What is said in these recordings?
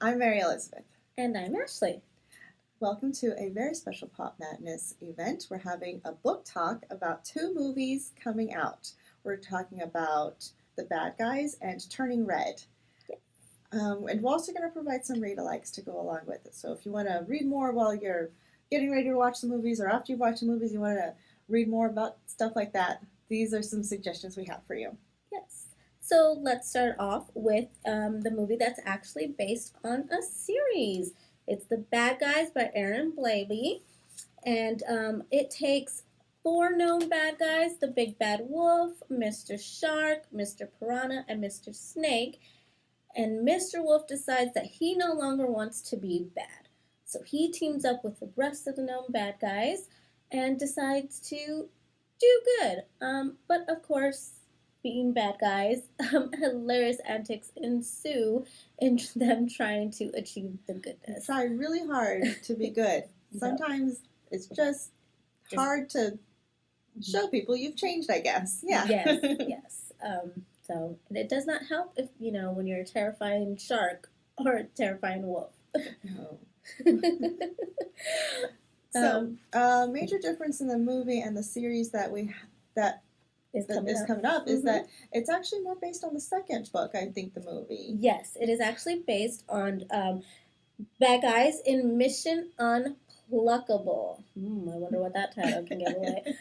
I'm Mary Elizabeth. And I'm Ashley. Welcome to a very special Pop Madness event. We're having a book talk about two movies coming out. We're talking about The Bad Guys and Turning Red. And we're also going to provide some read-alikes to go along with it. So if you want to read more while you're getting ready to watch the movies, or after you've watched the movies, you want to read more about stuff like that, these are some suggestions we have for you. Yes. So let's start off with the movie that's actually based on a series. It's The Bad Guys by Aaron Blabey. And it takes four known bad guys, the Big Bad Wolf, Mr. Shark, Mr. Piranha, and Mr. Snake. And Mr. Wolf decides that he no longer wants to be bad. So he teams up with the rest of the known bad guys and decides to do good. But of course, being bad guys, hilarious antics ensue in them trying to achieve the goodness. Try really hard to be good. Sometimes it's just hard to show people you've changed, I guess. Yeah. Yes. So it does not help if, when you're a terrifying shark or a terrifying wolf. No. So, major difference in the movie and the series that is coming up is that it's actually more based on the second book, I think, the movie. Yes, it is actually based on Bad Guys in Mission Unpluckable. I wonder what that title can give away.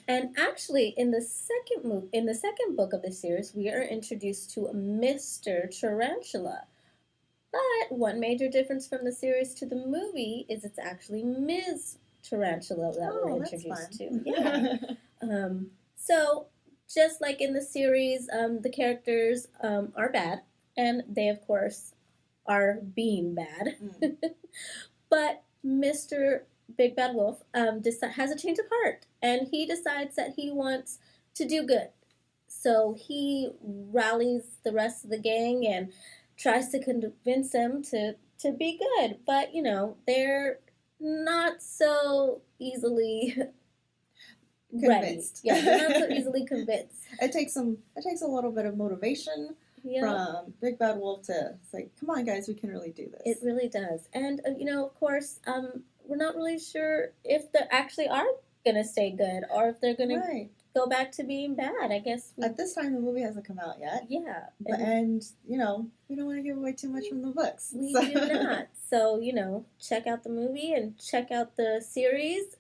And actually, in the second book of the series, we are introduced to Mr. Tarantula. But one major difference from the series to the movie is it's actually Ms. Tarantula that we're introduced to. Yeah. So, just like in the series, the characters are bad, and they, of course, are being bad. But Mr. Big Bad Wolf has a change of heart, and he decides that he wants to do good. So he rallies the rest of the gang and tries to convince them to be good. But, they're not so easily convinced. Ready. Yeah, they're not so easily convinced. It takes a little bit of motivation from Big Bad Wolf to say, come on, guys, we can really do this. It really does. And, of course, we're not really sure if they actually are going to stay good or if they're going to go back to being bad. I guess. At this time, the movie hasn't come out yet. Yeah. And we don't want to give away too much from the books. We do not. So, check out the movie and check out the series.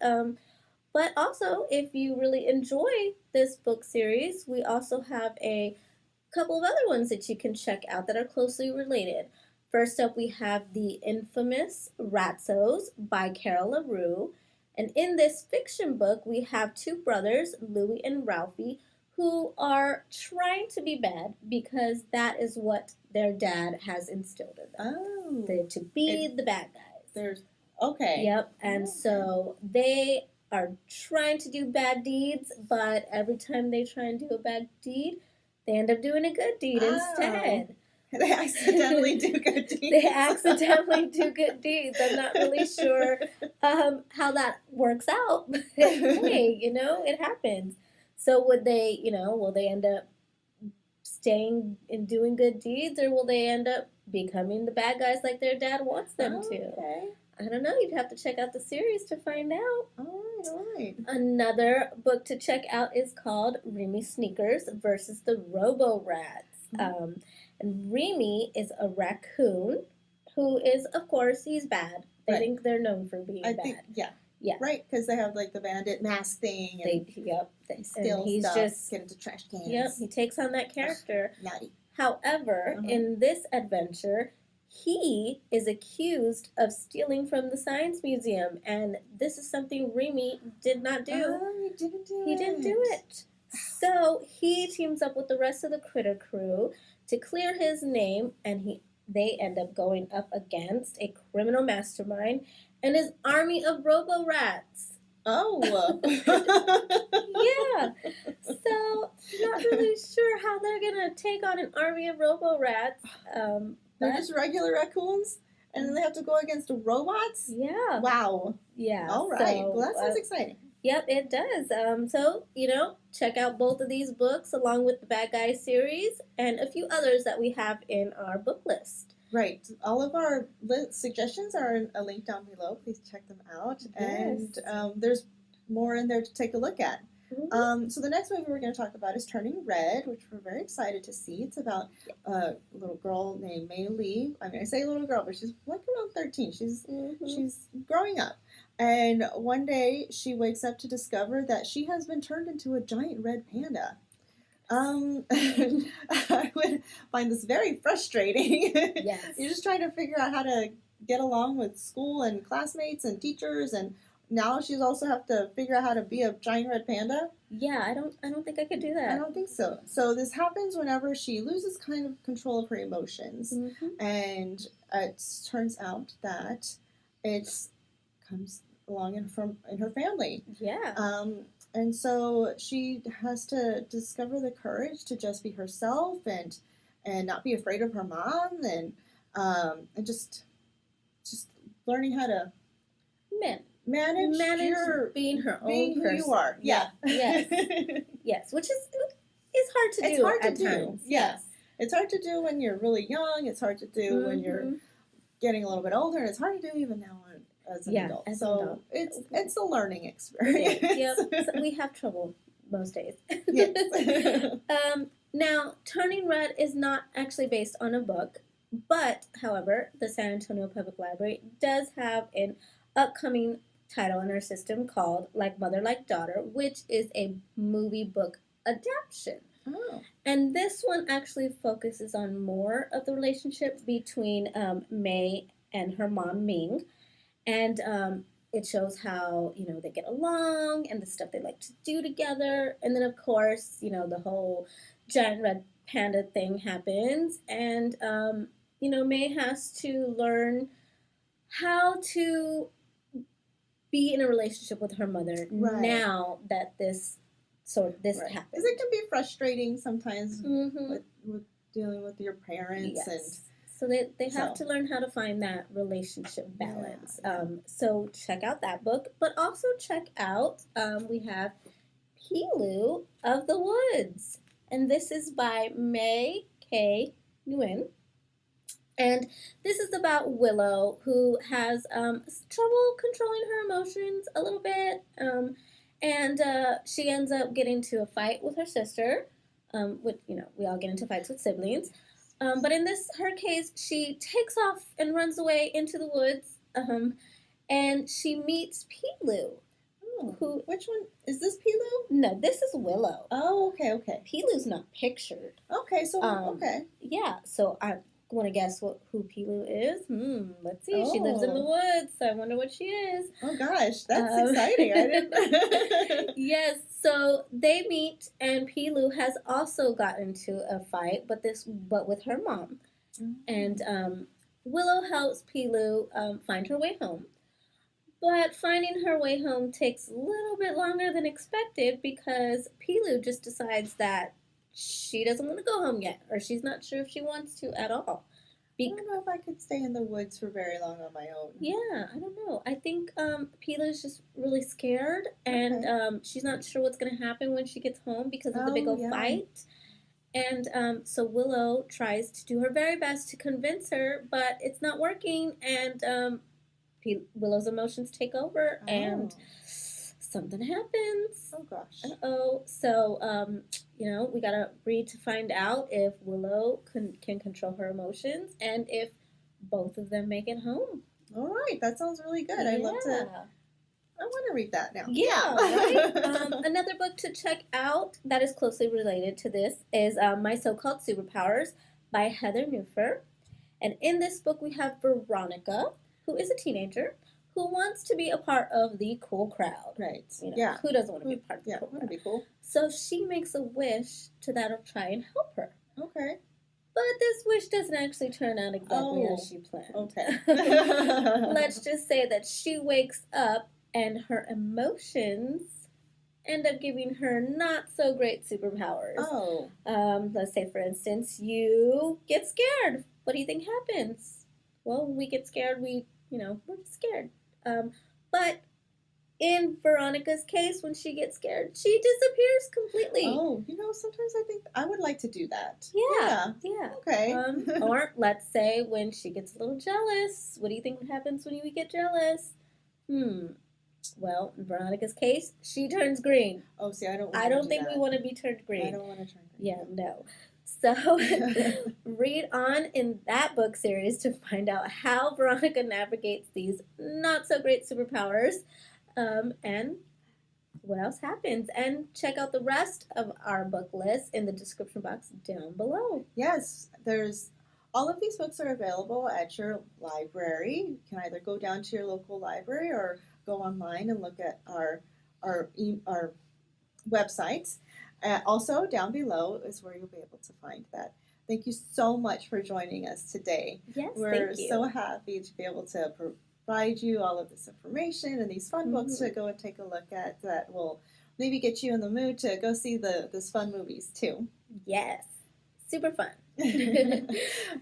But also, if you really enjoy this book series, we also have a couple of other ones that you can check out that are closely related. First up, we have the infamous Ratzos by Carol LaRue. And in this fiction book, we have two brothers, Louie and Ralphie, who are trying to be bad because that is what their dad has instilled in them. Oh. To be the bad guys. Okay. Yep. And so they are trying to do bad deeds, but every time they try and do a bad deed, they end up doing a good deed instead. They accidentally do good deeds. They accidentally do good deeds. I'm not really sure how that works out. But hey, it happens. So would they, will they end up staying and doing good deeds, or will they end up becoming the bad guys like their dad wants them to? Okay. I don't know. You'd have to check out the series to find out. All right. Another book to check out is called Remy Sneakers versus the Robo-Rats. And Remy is a raccoon who is, of course, he's bad. They think they're known for being bad. Yeah. Right, because they have like the bandit mask thing. And they steal stuff, get into trash cans. Yep, he takes on that character. Naughty. However, in this adventure, he is accused of stealing from the Science Museum, and this is something Remy did not do. Oh, he didn't do it. So he teams up with the rest of the Critter crew to clear his name, and they end up going up against a criminal mastermind and his army of Robo-Rats. Oh. Yeah. So, not really sure how they're going to take on an army of Robo-Rats. They're just regular raccoons? And then they have to go against robots? Yeah. Wow. Yeah. All right. So, well, that sounds exciting. Yep, it does. So, check out both of these books along with the Bad Guys series and a few others that we have in our book list. Right. All of our suggestions are a link down below. Please check them out. Yes. And there's more in there to take a look at. Mhm. So the next movie we're going to talk about is Turning Red, which we're very excited to see. It's about a little girl named Mei Lee. I mean, I say little girl, but she's like around 13. She's growing up, and one day she wakes up to discover that she has been turned into a giant red panda. I would find this very frustrating. Yes. You're just trying to figure out how to get along with school and classmates and teachers, and now she's also have to figure out how to be a giant red panda. Yeah, I don't think I could do that. I don't think so. So this happens whenever she loses kind of control of her emotions, and it turns out that it comes along in her family. Yeah. And so she has to discover the courage to just be herself and not be afraid of her mom and just learning how to manage being her being own who person. you are. Yeah. Yes. Yes, which is hard to do. It's hard to at do. times. Yes. It's hard to do when you're really young. It's hard to do when you're getting a little bit older. It's hard to do even now as an adult. As so an adult. it's a learning experience. Yep. So we have trouble most days. Yes. Now, Turning Red is not actually based on a book, but, however, the San Antonio Public Library does have an upcoming title in our system called Like Mother, Like Daughter, which is a movie book adaptation. Oh. And this one actually focuses on more of the relationship between May and her mom, Ming. And it shows how, they get along and the stuff they like to do together. And then, of course, the whole giant red panda thing happens. And, May has to learn how to be in a relationship with her mother now that this happens. Because it can be frustrating sometimes with dealing with your parents. Yes. So they have to learn how to find that relationship balance. Yeah. So check out that book, but also check out, we have Pilu of the Woods. And this is by May K. Nguyen. And this is about Willow, who has trouble controlling her emotions a little bit. And she ends up getting into a fight with her sister. We all get into fights with siblings. But in her case, she takes off and runs away into the woods. And she meets Pilu. Oh, which one? Is this Pilu? No, this is Willow. Oh, okay. Pilu's not pictured. Okay, so, okay. Yeah, so I want to guess who Pilu is. Let's see. She lives in the woods. So I wonder what she is. Oh gosh, that's exciting. I didn't. Yes. So they meet, and Pilu has also gotten into a fight, but with her mom. And Willow helps Pilu find her way home. But finding her way home takes a little bit longer than expected because Pilu just decides that she doesn't want to go home yet, or she's not sure if she wants to at all. I don't know if I could stay in the woods for very long on my own. Yeah, I don't know. I think Pilu's just really scared, and she's not sure what's going to happen when she gets home because of the big old fight. And so Willow tries to do her very best to convince her, but it's not working, and Willow's emotions take over, and something happens. Oh gosh. So we gotta read to find out if Willow can control her emotions and if both of them make it home. All right, that sounds really good. I want to read that now. Yeah, right. Another book to check out that is closely related to this is My So-Called Superpowers by Heather Newfer. And in this book we have Veronica, who is a teenager who wants to be a part of the cool crowd. Right. Who doesn't want to be a part of the cool crowd? Want to be cool. So she makes a wish to that'll try and help her. Okay. But this wish doesn't actually turn out exactly as she planned. Okay. Let's just say that she wakes up and her emotions end up giving her not so great superpowers. Oh. Let's say, for instance, you get scared. What do you think happens? Well, when we get scared, we're just scared. But in Veronica's case, when she gets scared, she disappears completely. Oh, sometimes I think I would like to do that. Yeah, yeah. Okay. Or let's say when she gets a little jealous. What do you think happens when you get jealous? Well, in Veronica's case, she turns green. Oh, see, I don't. I don't think we want to be turned green. I don't want to turn green. Yeah, no. So read on in that book series to find out how Veronica navigates these not so great superpowers, and what else happens. And check out the rest of our book list in the description box down below. Yes, there's all of these books are available at your library. You can either go down to your local library or go online and look at our websites. Also, down below is where you'll be able to find that. Thank you so much for joining us today. Yes, We're thank you. so happy to be able to provide you all of this information and these fun books to go and take a look at that will maybe get you in the mood to go see those fun movies too. Yes, super fun.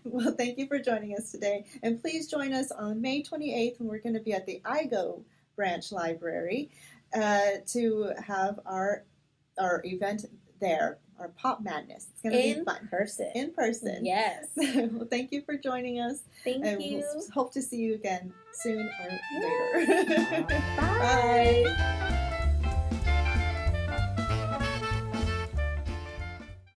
Well, thank you for joining us today. And please join us on May 28th when we're going to be at the IGO branch library to have our event there, our Pop Madness. It's going to be fun. In person. Yes. Well, thank you for joining us. Thank you. We'll hope to see you again soon or later. Bye. Bye.